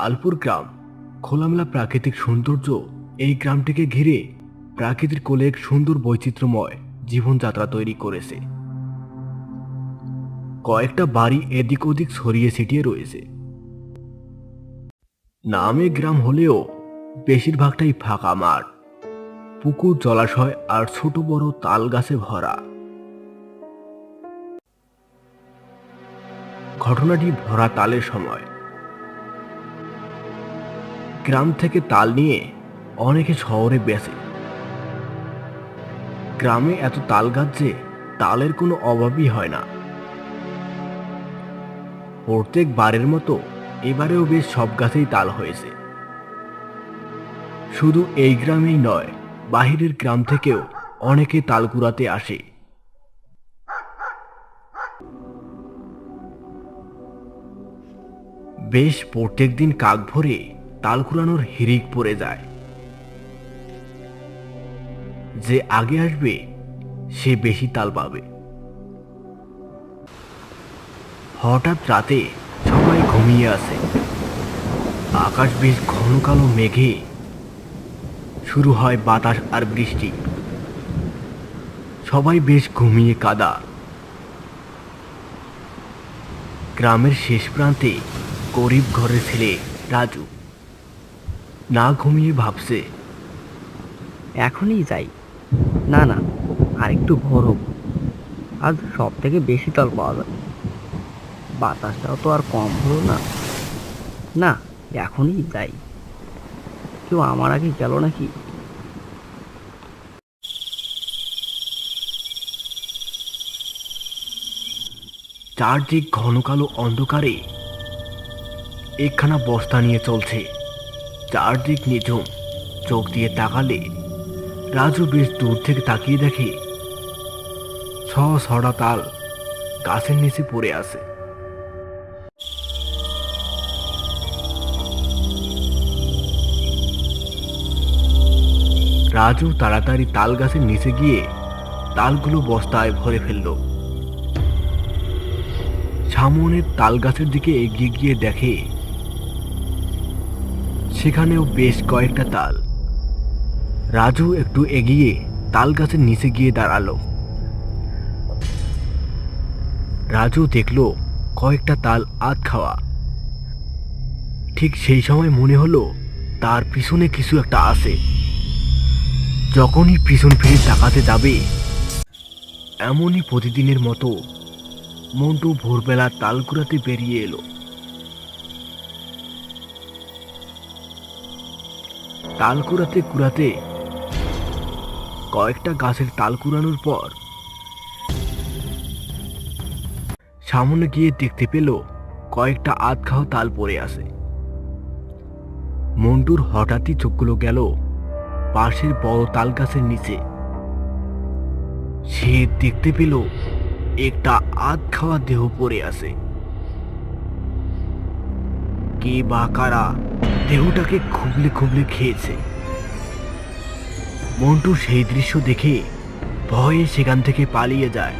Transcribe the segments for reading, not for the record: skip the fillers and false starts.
তালপুর গ্রাম খোলামেলা প্রাকৃতিক সৌন্দর্য এই গ্রামটিকে ঘিরে প্রাকৃতির কোলে এক সুন্দর বৈচিত্র্যময় জীবনযাত্রা তৈরি করেছে। কয়েকটা বাড়ি এদিক ওদিক ছড়িয়ে ছিটিয়ে রয়েছে। নামে গ্রাম হলেও বেশিরভাগটাই ফাঁকা মাঠ, পুকুর, জলাশয় আর ছোট বড় তাল গাছে ভরা। ঘটনাটি ভরা তালের সময়। গ্রাম থেকে তাল নিয়ে অনেকে শহরে বেচে। গ্রামে এত তাল গাছ যে তালের কোনো অভাবই হয় না। প্রত্যেক বারের মতো এবারেও বেশ সব গাছেই তাল হয়েছে। শুধু এই গ্রামেই নয়, বাহিরের গ্রাম থেকেও অনেকে তাল কুড়াতে আসে। বেশ প্রত্যেক দিন কাক ভরে তাল কুড়ানোর হিড়িক পড়ে যায়। যে আগে আসবে সে বেশি তাল পাবে। হঠাৎ রাতে সবাই ঘুমিয়ে আছে। আকাশ বেশ ঘন কালো মেঘে শুরু হয় বাতাস আর বৃষ্টি। সবাই বেশ ঘুমিয়ে কাদা। গ্রামের শেষ প্রান্তে গরিব ঘরের ছেলে রাজু না ঘুমিয়ে ভাবছে, এখনই যাই, না না আর একটু ভোর হোক, আজ সব থেকে বেশি তাল পাওয়া যাবে। বাতাসটাও তো আর কম হলো না। না, এখনই যাই। কেউ আমার আগে গেল নাকি? চারদিক ঘন কালো অন্ধকারে একখানা বস্তা নিয়ে চলছে। চারদিক নিঝুম। চোখ দিয়ে তাকালে রাজু বেশ দূর থেকে তাকিয়ে দেখে ছড়া তাল গাছের নিচে পড়ে আছে। রাজু তাড়াতাড়ি তাল গাছের নিচে গিয়ে তালগুলো বস্তায় ভরে ফেলল। সামনের তাল গাছের দিকে এগিয়ে গিয়ে দেখে সেখানেও বেশ কয়েকটা তাল। রাজু একটু এগিয়ে তাল গাছের নিচে গিয়ে দাঁড়ালো। রাজু দেখলো কয়েকটা তাল আধ খাওয়া। ঠিক সেই সময় মনে হলো তার পিছনে কিছু একটা আছে। যখনই পিছন ফিরে তাকাতে যাবে, এমনই প্রতিদিনের মতো মন্টু ভোরবেলা তাল কুড়াতে বেরিয়ে এলো। তাল কুড়াতে কুড়াতে কয়েকটা গাছের তাল কুড়ানোর পর সামনে গিয়ে দেখতে পেল কয়েকটা আধ খাওয়া তাল পড়ে আছে। মন্টুর হঠাৎই চোখগুলো গেল পাশের বড় তাল গাছের নিচে। সে দেখতে পেল একটা আধ খাওয়া দেহ পড়ে আছে। কে বা কারা দেহটাকে খুবলে খুবলে খেয়েছে। মন্টু সেই দৃশ্য দেখে ভয়ে সেখান থেকে পালিয়ে যায়।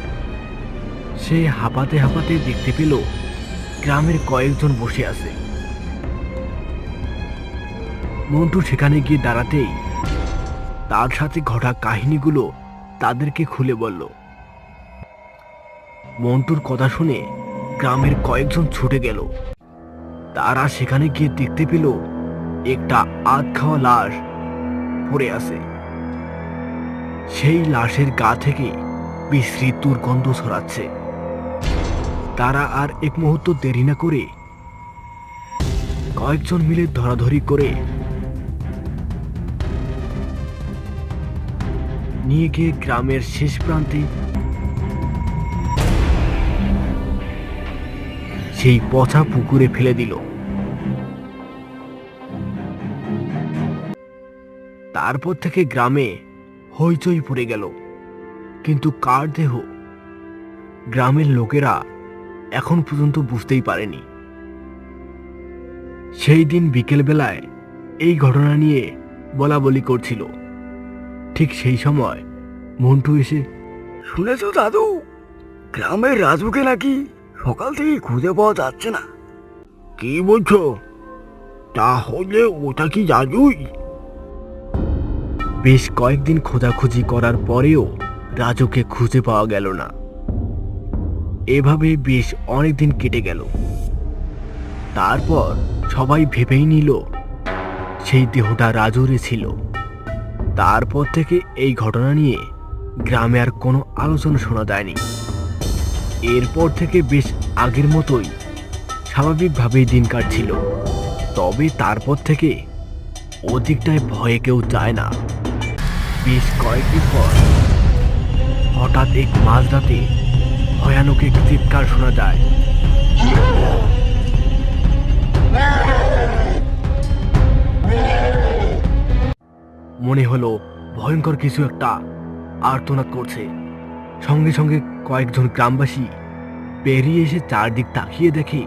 সে হাঁপাতে হাঁপাতে দেখতে পেল গ্রামের কয়েকজন বসে আছে। মন্টু সেখানে গিয়ে দাঁড়াতেই তার সাথে ঘটা কাহিনীগুলো তাদেরকে খুলে বলল। মন্টুর কথা শুনে গ্রামের কয়েকজন ছুটে গেল। তারা সেখানে গিয়ে দেখতে পেল একটা আধ খাওয়া লাশ পড়ে আছে। সেই লাশের গা থেকে বিশ্রী দুর্গন্ধ ছড়াচ্ছে। তারা আর এক মুহূর্ত দেরি না করে কয়েকজন মিলে ধরাধরি করে নিয়ে গিয়ে গ্রামের শেষ প্রান্তে সেই পচা পুকুরে ফেলে দিল। তারপর থেকে গ্রামে হইচই পড়ে গেল। কিন্তু কার দেহ, গ্রামের লোকেরা এখন পর্যন্ত বুঝতেই পারেনি। সেই দিন বিকেল বেলায় এই ঘটনা নিয়ে বলা বলি করছিল। ঠিক সেই সময় মন্টু এসে, শুনেছো দাদু, গ্রামের রাজুকে নাকি সকাল থেকে খুঁজে পাওয়া যাচ্ছে না। কি বলছো? তাহলে ওটা কি রাজুই? বেশ কয়েকদিন খোঁজাখুঁজি করার পরেও রাজুকে খুঁজে পাওয়া গেল না। এভাবে বেশ অনেকদিন কেটে গেল। তারপর সবাই ভেবেই নিল সেই দেহটা রাজুরই ছিল। তারপর থেকে এই ঘটনা নিয়ে গ্রামে আর কোনো আলোচনা শোনা যায়নি। এরপর থেকে বেশ আগের মতোই স্বাভাবিকভাবেই দিন কাটছিল। তবে তারপর থেকে ওদিকটায় ভয়ে কেউ যায় না। বেশ কয়েকদিন পর হঠাৎ এক মাঝরাতে ভয়ানক এক চিৎকার শোনা যায়। মনে হলো ভয়ঙ্কর কিছু একটা আর্তনাদ করছে। সঙ্গে সঙ্গে কয়েকজন গ্রামবাসী বেরিয়ে এসে চারদিক তাকিয়ে দেখে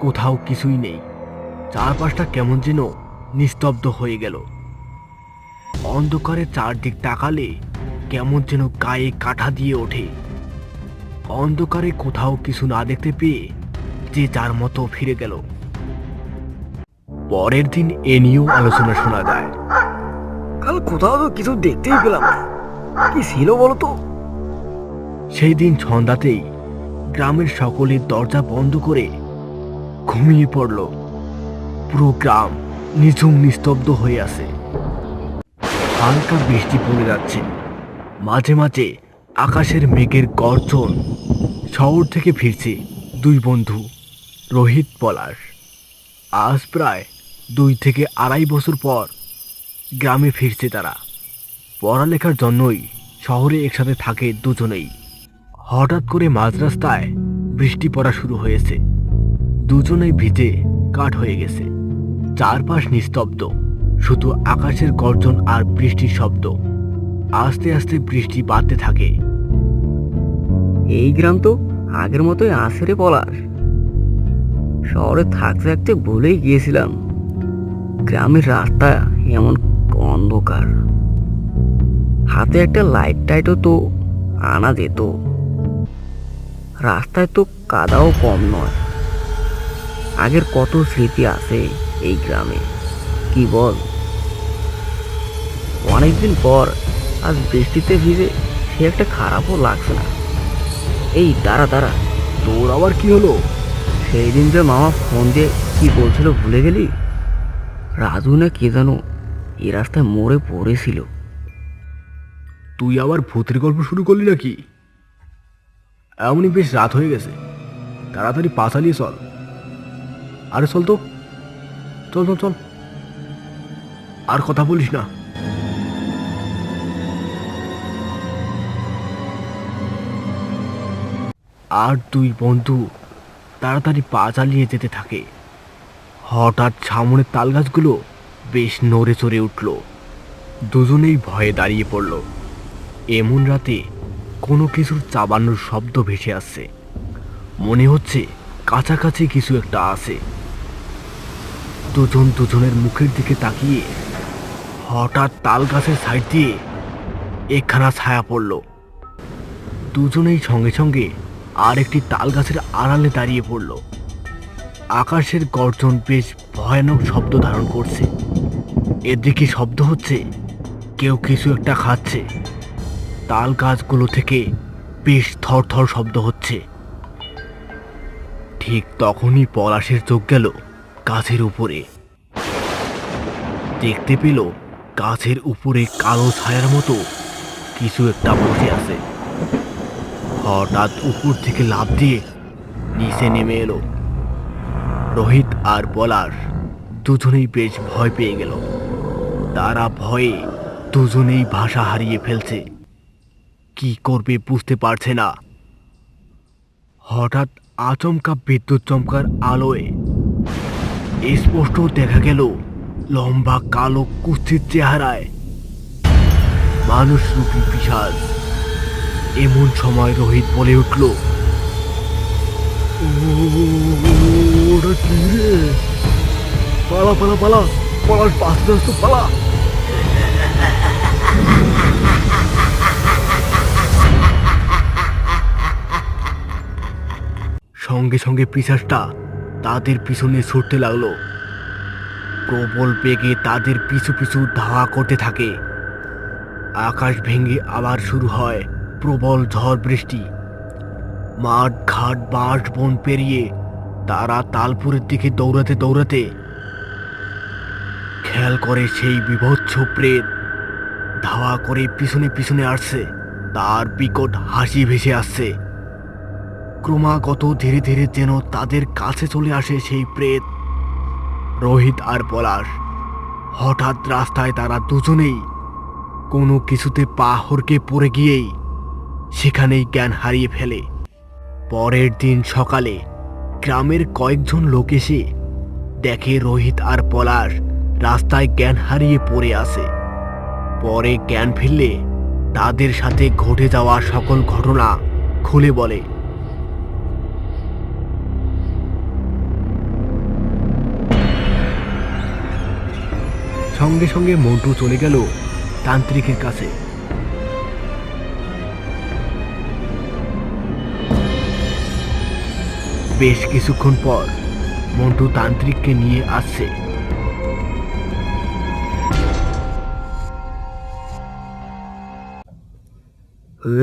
কোথাও কিছুই নেই। চারপাশটা কেমন যেন নিস্তব্ধ হয়ে গেল। অন্ধকারে চারদিক তাকালে কেমন যেন গায়ে কাঁটা দিয়ে ওঠে। অন্ধকারে কোথাও কিছু না দেখতে পেয়ে যে যার মতো ফিরে গেল। পরের দিন এ নিয়েও আলোচনা শোনা যায়। কাল কোথাও তো কিছু দেখতেই পেলাম না, কি ছিল বলো তো? সেই দিন সন্ধ্যাতেই গ্রামের সকলের দরজা বন্ধ করে ঘুমিয়ে পড়ল। পুরো গ্রাম নিঝুম নিস্তব্ধ হয়ে আছে। হালকা বৃষ্টি পড়ে যাচ্ছে। মাঝে মাঝে আকাশের মেঘের গর্জন। শহর থেকে ফিরছে দুই বন্ধু, রোহিত পলাশ। আজ প্রায় 2 থেকে 2.5 বছর পর গ্রামে ফিরছে তারা। পড়ালেখার জন্যই শহরে একসাথে থাকে দুজনেই। হঠাৎ করে মাঝ রাস্তায় বৃষ্টি পড়া শুরু হয়েছে। দুজনেই ভিজে কাঠ হয়ে গেছে। চারপাশ নিস্তব্ধ, শুধু আকাশের গর্জন আর বৃষ্টির শব্দ। আস্তে আস্তে বৃষ্টি বাড়তে থাকে। এই গ্রাম তো আগের মতোই আছে রে পলাশ। শহরে থাকতে থাকতে ভুলেই গিয়েছিলাম গ্রামের রাস্তা এমন অন্ধকার। হাতে একটা লাইট টাইটও তো আনা যেত। রাস্তায় তো কাদাও কম নয়। আগের কত স্মৃতি আছে এই গ্রামে, কি বল? অনেকদিন পর আজ বৃষ্টিতে ভিজে সে একটা খারাপও লাগছে না। এই দাঁড়া দাঁড়া, তোর আবার কি হলো? সেই দিন যে মামা ফোন দিয়ে কি বলছিল ভুলে গেলি? রাজু না কে জানো এই রাস্তায় মরে পড়েছিল। তুই আবার ভূতের গল্প শুরু করলি নাকি? এমনই বেশ রাত হয়ে গেছে, তাড়াতাড়ি পা চালিয়ে চল। আরে চল তো, চল চল চল, আর কথা বলিস না। আর দুই বন্ধু তাড়াতাড়ি পা চালিয়ে যেতে থাকে। হঠাৎ সামনের তাল গাছগুলো বেশ নড়ে চড়ে উঠল। দুজনেই ভয়ে দাঁড়িয়ে পড়ল। এমন রাতে কোনো কিছুর চাবানোর শব্দ ভেসে আসছে। মনে হচ্ছে কাছাকাছি কিছু একটা আছে। দুজন দুজনের মুখের দিকে তাকিয়ে হঠাৎ তাল গাছের সাইড দিয়ে একখানা ছায়া পড়ল। দুজনেই সঙ্গে সঙ্গে আর একটি তাল গাছের আড়ালে দাঁড়িয়ে পড়ল। আকাশের গর্জন বেশ ভয়ানক শব্দ ধারণ করছে। এদিকে শব্দ হচ্ছে কেউ কিছু একটা খাচ্ছে। তাল গাছগুলো থেকে বেশ থরথর শব্দ হচ্ছে। ঠিক তখনই পলাশের চোখ গেল গাছের উপরে। দেখতে পেল গাছের উপরে কালো ছায়ার মতো কিছু একটা বসে আছে। হঠাৎ উপর থেকে লাফ দিয়ে নিচে নেমে এলো। রোহিত আর পলাশ দুজনেই বেশ ভয় পেয়ে গেল। তারা ভয়ে দুজনেই ভাষা হারিয়ে ফেলছে। কি করবে বুঝতে পারছে না। হঠাৎ আচমকা বিদ্যুৎ চমকার আলোয় স্পষ্ট দেখা গেল লম্বা কালো কুৎসিত চেহারায় মানুষ রূপী পিশাচ। এমন সময় রোহিত বলে উঠল, ওটা কি রে? পালা পালা পালা, পলাশ বাঁচতে আসতো, পালা। সঙ্গে সঙ্গে পিশাচটা তাদের পিছনে ছুটতে লাগলো। প্রবল বেগে তাদের পিছু পিছু ধাওয়া করতে থাকে। আকাশ ভেঙে আবার শুরু হয় প্রবল ঝড় বৃষ্টি। মাঠ ঘাট বাঁশ বন পেরিয়ে তারা তালপুরের দিকে দৌড়াতে দৌড়াতে খেয়াল করে সেই বিভৎস প্রেত ধাওয়া করে পিছনে পিছনে আসছে। তার বিকট হাসি ভেসে আসছে। ক্রমাগত ধীরে ধীরে যেন তাদের কাছে চলে আসে সেই প্রেত। রোহিত আর পলাশ হঠাৎ রাস্তায় তারা দুজনেই কোনো কিছুতে পা হড়কে পড়ে গিয়েই সেখানেই জ্ঞান হারিয়ে ফেলে। পরের দিন সকালে গ্রামের কয়েকজন লোক এসে দেখে রোহিত আর পলাশ রাস্তায় জ্ঞান হারিয়ে পড়ে আছে। পরে জ্ঞান ফিরলে তাদের সাথে ঘটে যাওয়া সকল ঘটনা খুলে বলে। সঙ্গে সঙ্গে মন্টু চলে গেল তান্ত্রিকের কাছে। বেশ কিছুক্ষণ পর মন্টু তান্ত্রিককে নিয়ে আসছে।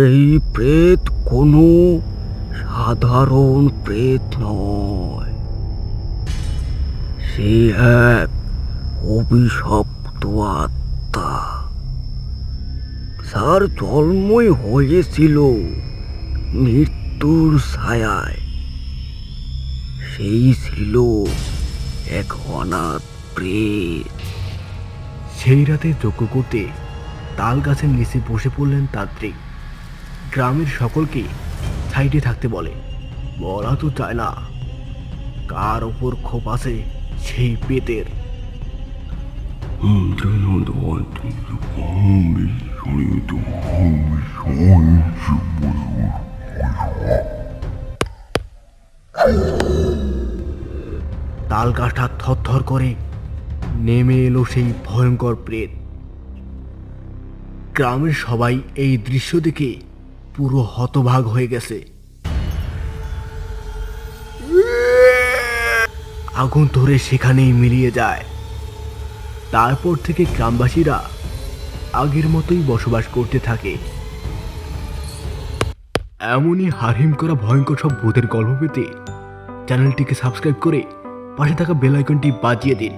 এই প্রেত কোনো সাধারণ প্রেত নয়, সে এক অভিশপ্ত আত্মা। তার জন্মই হয়েছিল মৃত্যুর ছায়ায়। সেই ছিল এক অনাথ প্রেত। সেই রাতে যজ্ঞ করতে তাল গাছের নিচে বসে পড়লেন তান্ত্রিক। গ্রামের সকলকে সাইডে থাকতে বলে। বলা তো চায় না কার ওপর ক্ষোভ আছে সেই প্রেতের। তাল গাছটা থরথর করে নেমে এলো সেই ভয়ঙ্কর প্রেত। গ্রামের সবাই এই দৃশ্য দেখে পুরো হতভাগ হয়ে গেছে। আগুন ধরে সেখানেই মিলিয়ে যায়। তারপর থেকে গ্রামবাসীরা আগের মতোই বসবাস করতে থাকে। এমনই হারহিম করা ভয়ঙ্কর সব ভূতের গল্প পেতে চ্যানেলটিকে সাবস্ক্রাইব করে পাশে থাকা বেল আইকনটি বাজিয়ে দিন।